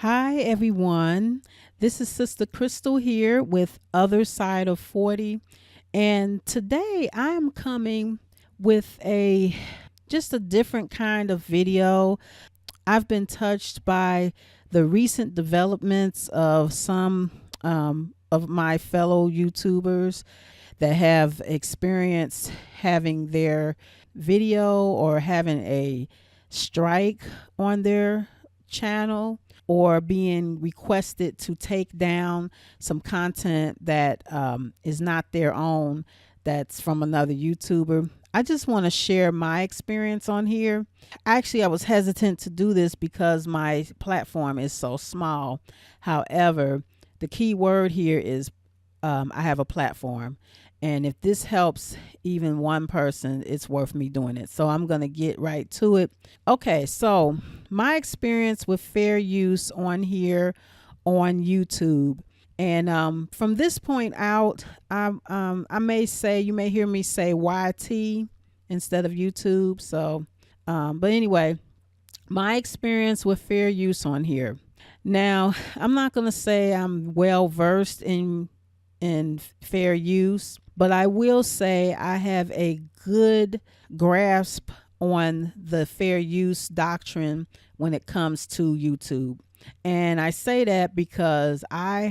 Hi, everyone. This is Sister Crystal here with Other Side of 40. And today I'm coming with just a different kind of video. I've been touched by the recent developments of some of my fellow YouTubers that have experienced having their video or having a strike on their channel or being requested to take down some content that is not their own, that's from another YouTuber. I just want to share my experience on here. Actually, I was hesitant to do this because my platform is so small. However, the key word here is I have a platform. And if this helps even one person, it's worth me doing it. So I'm going to get right to it. Okay, so my experience with fair use on here on YouTube. And from this point out, I may say, you may hear me say YT instead of YouTube. So, but anyway, my experience with fair use on here. Now, I'm not going to say I'm well versed in fair use, but I will say I have a good grasp on the fair use doctrine when it comes to YouTube. And I say that because I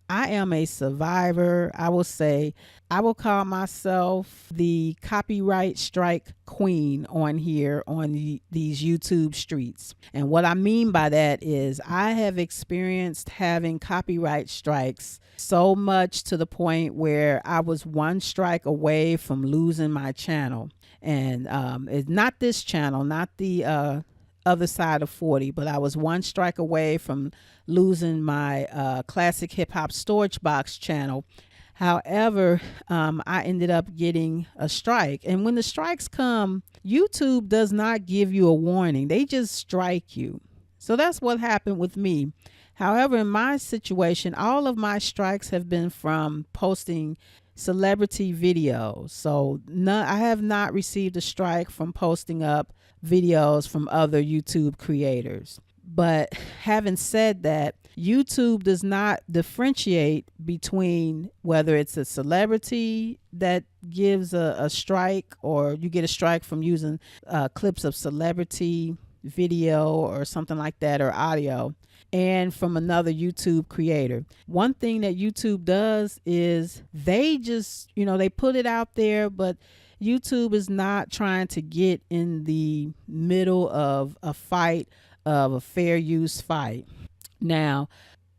am a survivor. I will call myself the copyright strike queen on here on these YouTube streets. And what I mean by that is I have experienced having copyright strikes so much to the point where I was one strike away from losing my channel. And it's not this channel, not the Other Side of 40, but I was one strike away from losing my classic hip hop storage box channel. However, I ended up getting a strike. And when the strikes come, YouTube does not give you a warning. They just strike you. So that's what happened with me. However, in my situation, all of my strikes have been from posting celebrity videos. So I have not received a strike from posting up videos from other YouTube creators. But having said that, YouTube does not differentiate between whether it's a celebrity that gives a strike or you get a strike from using clips of celebrity video or something like that, or audio, and from another YouTube creator. One thing that YouTube does is they just, they put it out there, but YouTube is not trying to get in the middle of a fight, of a fair use fight. Now,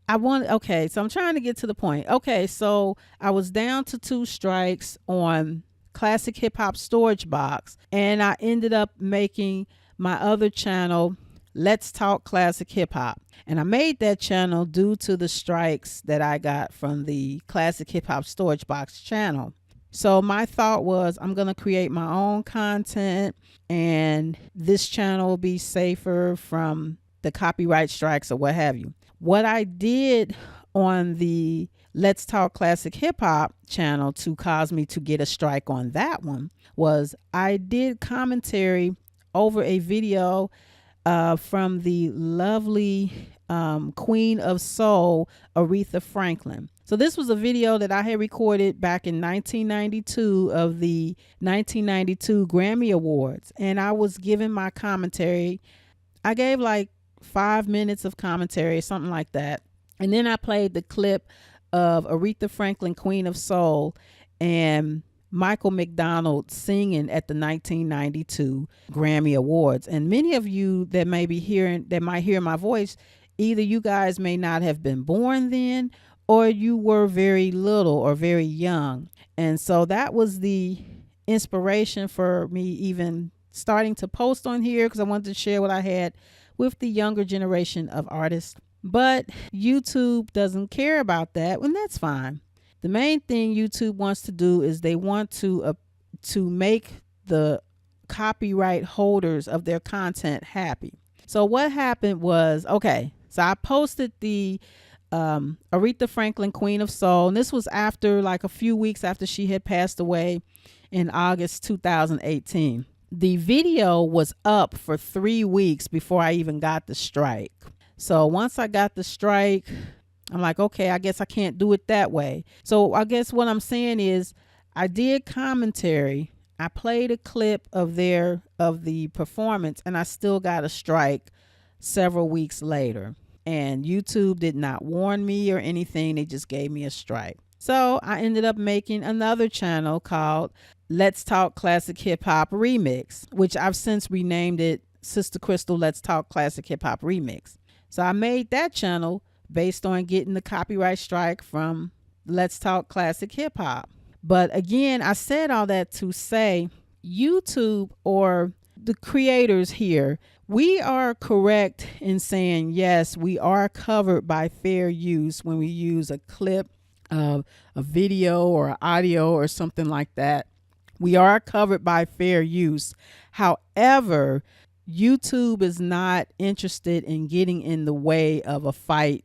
so I'm trying to get to the point. Okay, so I was down to 2 strikes on classic hip hop storage box, and I ended up making my other channel, Let's Talk Classic Hip Hop. And I made that channel due to the strikes that I got from the classic hip hop storage box channel. So my thought was I'm going to create my own content and this channel will be safer from the copyright strikes or what have you. What I did on the Let's Talk Classic Hip Hop channel to cause me to get a strike on that one was I did commentary over a video from the lovely Queen of Soul, Aretha Franklin. So this was a video that I had recorded back in 1992 of the 1992 Grammy Awards. And I was giving my commentary. I gave like 5 minutes of commentary, something like that. And then I played the clip of Aretha Franklin, Queen of Soul, and Michael McDonald singing at the 1992 Grammy Awards. And many of you that might hear my voice, either you guys may not have been born then, or you were very little or very young. And so that was the inspiration for me even starting to post on here, because I wanted to share what I had with the younger generation of artists. But YouTube doesn't care about that, and that's fine. The main thing YouTube wants to do is they want to make the copyright holders of their content happy. So what happened was, so I posted the Aretha Franklin, Queen of Soul, and this was after like a few weeks after she had passed away in August 2018. The video was up for 3 weeks before I even got the strike. So once I got the strike, I'm like, okay, I guess I can't do it that way. So I guess what I'm saying is I did commentary. I played a clip of the performance, and I still got a strike several weeks later. And YouTube did not warn me or anything. They just gave me a strike. So I ended up making another channel called Let's Talk Classic Hip Hop Remix, which I've since renamed it Sister Crystal Let's Talk Classic Hip Hop Remix. So I made that channel based on getting the copyright strike from Let's Talk Classic Hip Hop. But again, I said all that to say YouTube, or the creators here, we are correct in saying, yes, we are covered by fair use when we use a clip of a video or audio or something like that. We are covered by fair use. However, YouTube is not interested in getting in the way of a fight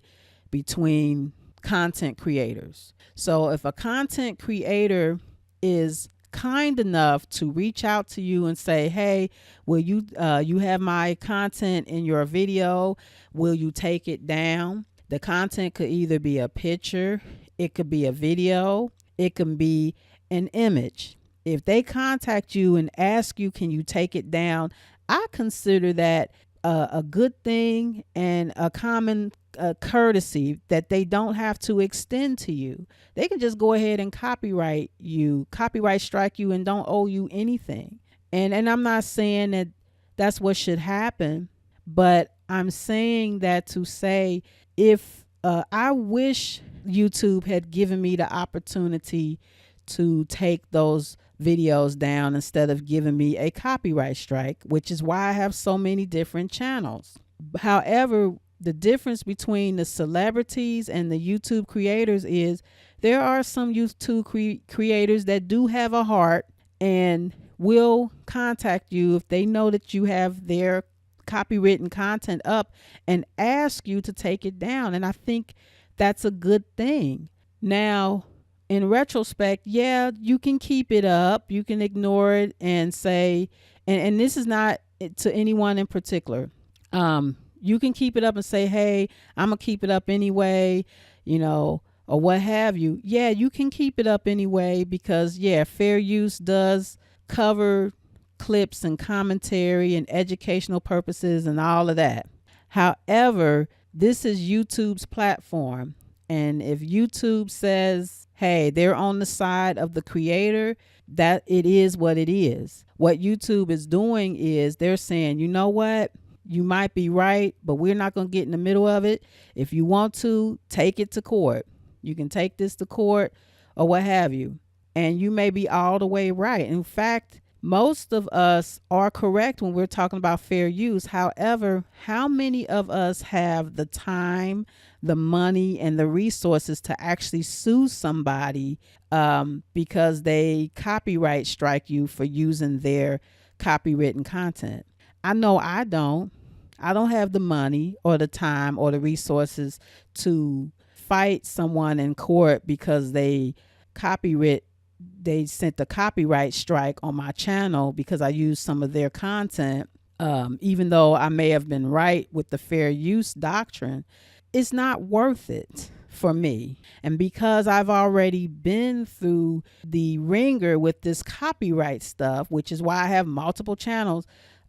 between content creators. So if a content creator is kind enough to reach out to you and say, hey, will you have my content in your video, will you take it down? The content could either be a picture, it could be a video, it can be an image. If they contact you and ask you, can you take it down, I consider that a good thing and a common courtesy that they don't have to extend to you. They can just go ahead and copyright strike you, and don't owe you anything. And I'm not saying that that's what should happen, but I'm saying that to say, if I wish YouTube had given me the opportunity to take those videos down instead of giving me a copyright strike, which is why I have so many different channels. However, the difference between the celebrities and the YouTube creators is there are some YouTube creators that do have a heart and will contact you if they know that you have their copywritten content up and ask you to take it down. And I think that's a good thing. Now, in retrospect, yeah, you can keep it up. You can ignore it and say, and this is not to anyone in particular. You can keep it up and say, hey, I'm going to keep it up anyway, or what have you. Yeah, you can keep it up anyway because, yeah, fair use does cover clips and commentary and educational purposes and all of that. However, this is YouTube's platform. And if YouTube says, hey, they're on the side of the creator, that it is what it is. What YouTube is doing is they're saying, you know what? You might be right, but we're not going to get in the middle of it. If you want to, take it to court. You can take this to court or what have you. And you may be all the way right. In fact, most of us are correct when we're talking about fair use. However, how many of us have the time, the money, and the resources to actually sue somebody because they copyright strike you for using their copywritten content? I know I don't. I don't have the money or the time or the resources to fight someone in court because they sent a copyright strike on my channel because I used some of their content. Even though I may have been right with the fair use doctrine, it's not worth it for me. And because I've already been through the ringer with this copyright stuff, which is why I have multiple channels.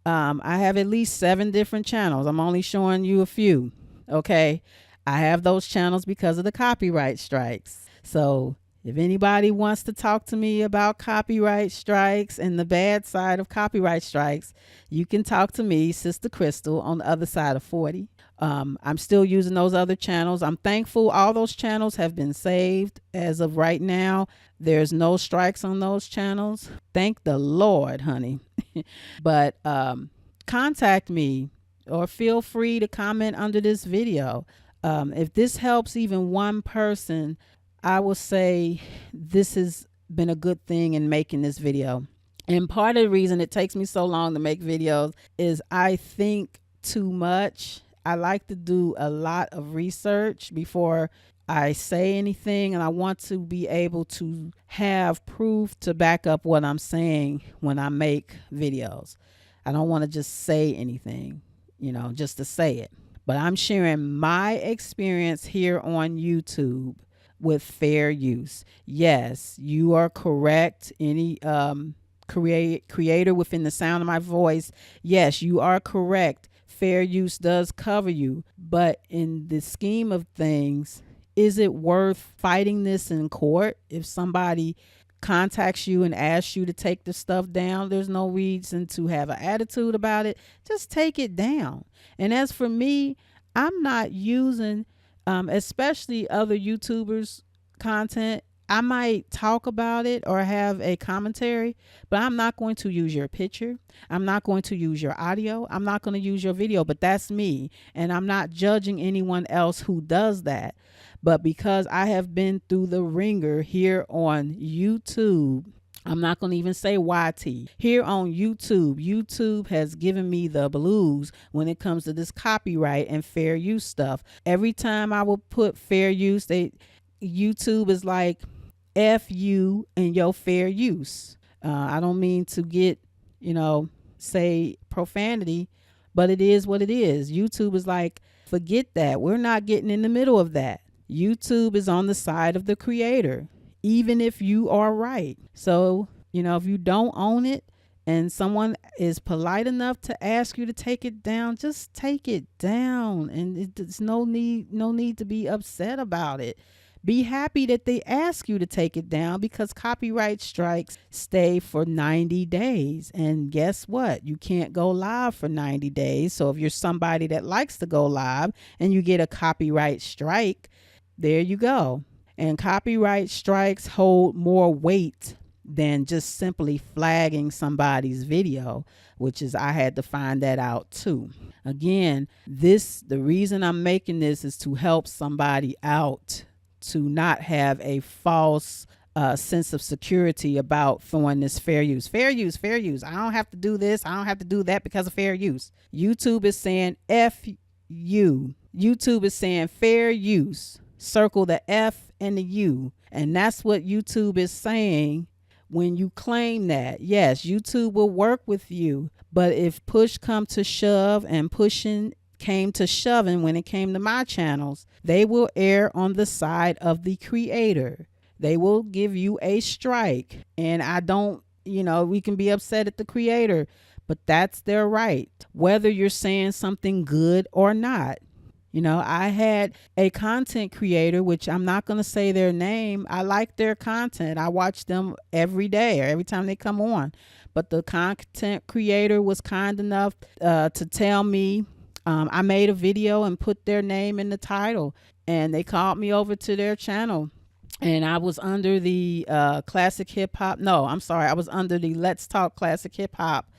I have at least 7 different channels. I'm only showing you a few. Okay. I have those channels because of the copyright strikes. So if anybody wants to talk to me about copyright strikes and the bad side of copyright strikes, you can talk to me, Sister Crystal, on the other side of 40. I'm still using those other channels. I'm thankful all those channels have been saved as of right now. There's no strikes on those channels. Thank the Lord, honey. But contact me or feel free to comment under this video. If this helps even one person, I will say this has been a good thing in making this video. And part of the reason it takes me so long to make videos is I think too much. I like to do a lot of research before I say anything, and I want to be able to have proof to back up what I'm saying when I make videos. I don't want to just say anything, just to say it. but I'm sharing my experience here on YouTube with fair use. Yes, you are correct. Any creator within the sound of my voice, yes, you are correct. Fair use does cover you, but in the scheme of things, is it worth fighting this in court? If somebody contacts you and asks you to take the stuff down, there's no reason to have an attitude about it. Just take it down. And as for me, I'm not using especially other YouTubers content. I might talk about it or have a commentary, but I'm not going to use your picture. I'm not going to use your audio. I'm not going to use your video, but that's me. And I'm not judging anyone else who does that. But because I have been through the ringer here on YouTube, I'm not going to even say YT. Here on YouTube, YouTube has given me the blues when it comes to this copyright and fair use stuff. Every time I will put fair use, YouTube is like, F you and your fair use. I don't mean to get, say profanity, but it is what it is. YouTube is like, forget that. We're not getting in the middle of that. YouTube is on the side of the creator, even if you are right. So, if you don't own it and someone is polite enough to ask you to take it down, just take it down. And there's no need to be upset about it. Be happy that they ask you to take it down, because copyright strikes stay for 90 days. And guess what? You can't go live for 90 days. So if you're somebody that likes to go live and you get a copyright strike, there you go. And copyright strikes hold more weight than just simply flagging somebody's video, which is, I had to find that out too. Again, the reason I'm making this is to help somebody out, to not have a false sense of security about throwing this fair use. Fair use, fair use. I don't have to do this. I don't have to do that because of fair use. YouTube is saying F you. YouTube is saying fair use. Circle the F and the U. And that's what YouTube is saying when you claim that. Yes, YouTube will work with you. But if push come to shove, and pushing came to shoving when it came to my channels, they will err on the side of the creator. They will give you a strike. And I don't, we can be upset at the creator, but that's their right, whether you're saying something good or not. I had a content creator, which I'm not going to say their name. I like their content. I watch them every day or every time they come on. But the content creator was kind enough to tell me, I made a video and put their name in the title, and they called me over to their channel, and I was under the classic hip hop. No, I'm sorry. I was under the Let's Talk Classic Hip Hop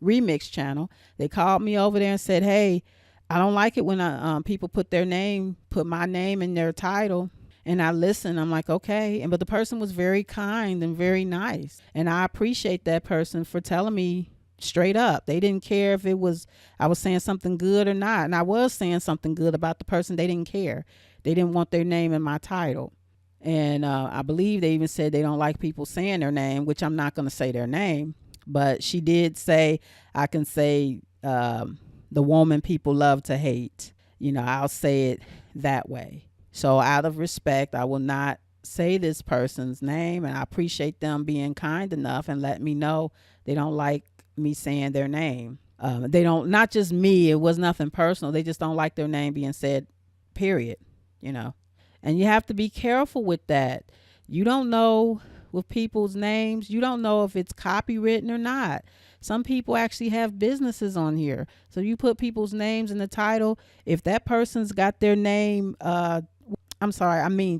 remix channel. They called me over there and said, hey, I don't like it when people put my name in their title. And I listened. I'm like, okay. But the person was very kind and very nice. And I appreciate that person for telling me straight up. They didn't care if I was saying something good or not. And I was saying something good about the person. They didn't care. They didn't want their name in my title. And I believe they even said they don't like people saying their name, which I'm not going to say their name. But she did say, I can say the woman people love to hate. I'll say it that way. So out of respect, I will not say this person's name. And I appreciate them being kind enough and let me know they don't like me saying their name. They don't, not just me, it was nothing personal. They just don't like their name being said, period. And you have to be careful with that. You don't know with people's names. You don't know if it's copywritten or not. Some people actually have businesses on here. So you put people's names in the title. If that person's got their name,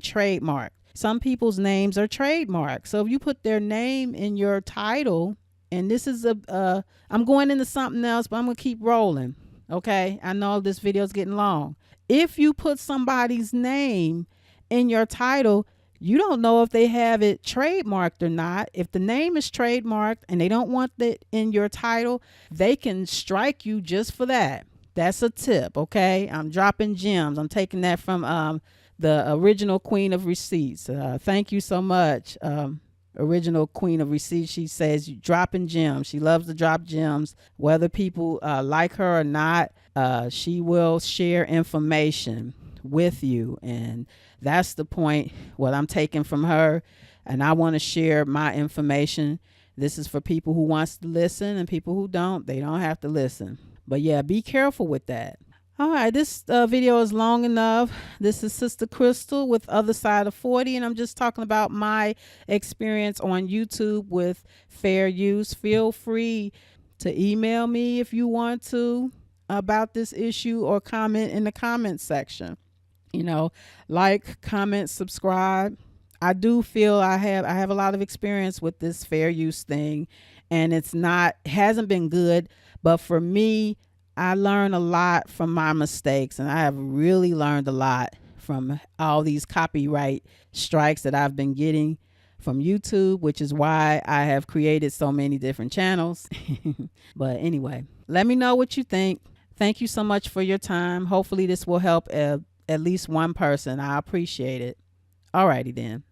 trademark. Some people's names are trademarked. So if you put their name in your title, and this is I'm going into something else, but I'm going to keep rolling. Okay. I know this video is getting long. If you put somebody's name in your title, you don't know if they have it trademarked or not. If the name is trademarked and they don't want it in your title, they can strike you just for that. That's a tip. Okay. I'm dropping gems. I'm taking that from the original Queen of Receipts. Thank you so much, original queen of receipts. She says dropping gems. She loves to drop gems, whether people like her or not. She will share information with you, and that's the point. What I'm taking from her, and I want to share my information. This is for people who wants to listen, and people who don't, they don't have to listen. But yeah, be careful with that. All right, this video is long enough. This is Sister Crystal with Other Side of 40, and I'm just talking about my experience on YouTube with fair use. Feel free to email me if you want to about this issue, or comment in the comment section. You know, like, comment, subscribe. I do feel I have a lot of experience with this fair use thing, and hasn't been good, but for me, I learned a lot from my mistakes, and I have really learned a lot from all these copyright strikes that I've been getting from YouTube, which is why I have created so many different channels. But anyway, let me know what you think. Thank you so much for your time. Hopefully this will help at least one person. I appreciate it. Alrighty then.